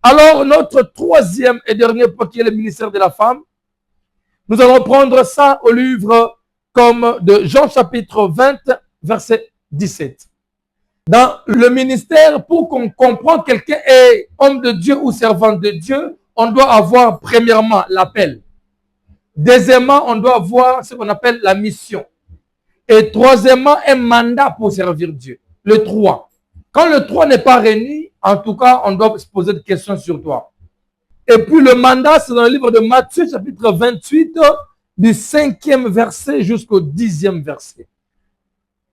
Alors, notre troisième et dernier point qui est le ministère de la femme, nous allons prendre ça au livre comme de Jean chapitre 20, verset 17. Dans le ministère, pour qu'on comprenne quelqu'un est homme de Dieu ou servant de Dieu, on doit avoir premièrement l'appel. Deuxièmement, on doit avoir ce qu'on appelle la mission. Et troisièmement, un mandat pour servir Dieu. Le 3. Quand le 3 n'est pas réuni, en tout cas, on doit se poser des questions sur toi. Et puis le mandat, c'est dans le livre de Matthieu, chapitre 28, du 5e verset jusqu'au 10e verset.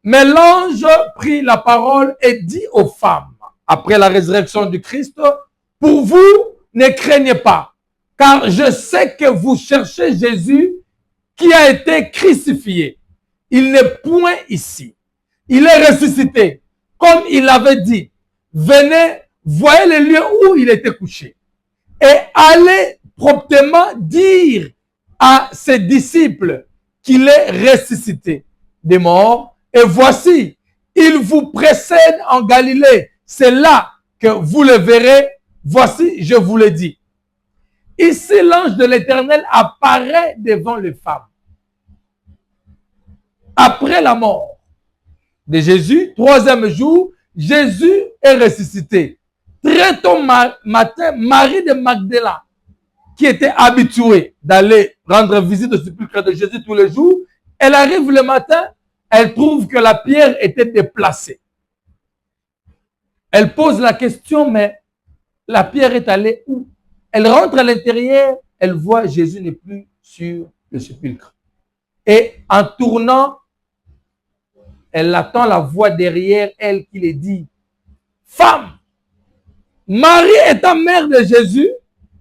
Mais l'ange prit la parole et dit aux femmes, après la résurrection du Christ, pour vous, ne craignez pas, car je sais que vous cherchez Jésus qui a été crucifié. Il n'est point ici. Il est ressuscité, comme il avait dit. Venez, voyez le lieu où il était couché. Et allez promptement dire à ses disciples qu'il est ressuscité des morts. Et voici, il vous précède en Galilée. C'est là que vous le verrez. Voici, je vous le dis. Ici, l'ange de l'Éternel apparaît devant les femmes. Après la mort de Jésus, troisième jour, Jésus est ressuscité. Très tôt matin, Marie de Magdala, qui était habituée d'aller rendre visite au sépulcre de Jésus tous les jours, elle arrive le matin, elle trouve que la pierre était déplacée. Elle pose la question, mais la pierre est allée où? Elle rentre à l'intérieur, elle voit Jésus n'est plus sur le sépulcre. Et en tournant, elle attend la voix derrière elle qui lui dit, « Femme, Marie étant mère de Jésus,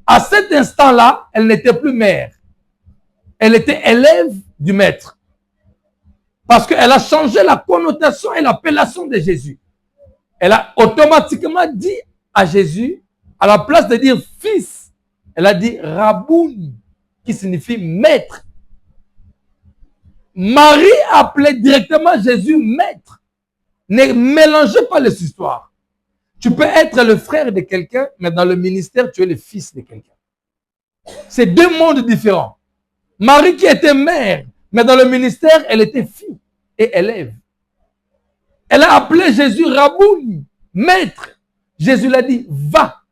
à cet instant-là, elle n'était plus mère. Elle était élève du maître. Parce qu'elle a changé la connotation et l'appellation de Jésus. Elle a automatiquement dit à Jésus, à la place de dire fils, elle a dit Rabouni, qui signifie maître. Marie appelait directement Jésus maître. Ne mélangez pas les histoires. Tu peux être le frère de quelqu'un, mais dans le ministère, tu es le fils de quelqu'un. C'est deux mondes différents. Marie qui était mère, mais dans le ministère, elle était fille et élève. Elle a appelé Jésus Rabouni, maître. Jésus l'a dit, va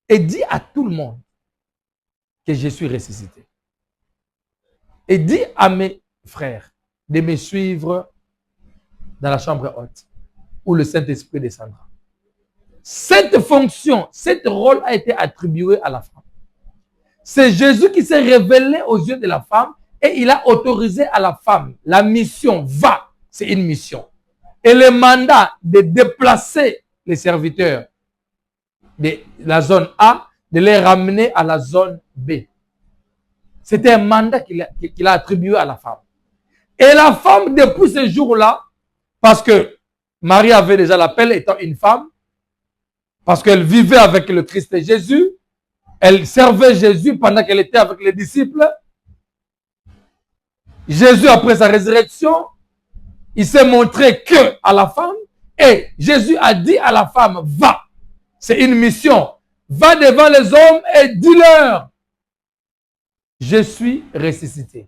et dis à tout le monde que je suis ressuscité. Et dis à mes frères de me suivre dans la chambre haute où le Saint-Esprit descendra. Cette fonction, ce rôle a été attribué à la femme. C'est Jésus qui s'est révélé aux yeux de la femme et il a autorisé à la femme. La mission va, c'est une mission. Et le mandat de déplacer les serviteurs de la zone A, de les ramener à la zone B. C'était un mandat qu'il a attribué à la femme. Et la femme, depuis ce jour-là, parce que Marie avait déjà l'appel étant une femme, parce qu'elle vivait avec le Christ Jésus, elle servait Jésus pendant qu'elle était avec les disciples. Jésus, après sa résurrection, il s'est montré que à la femme et Jésus a dit à la femme, va. C'est une mission. Va devant les hommes et dis-leur, je suis ressuscité.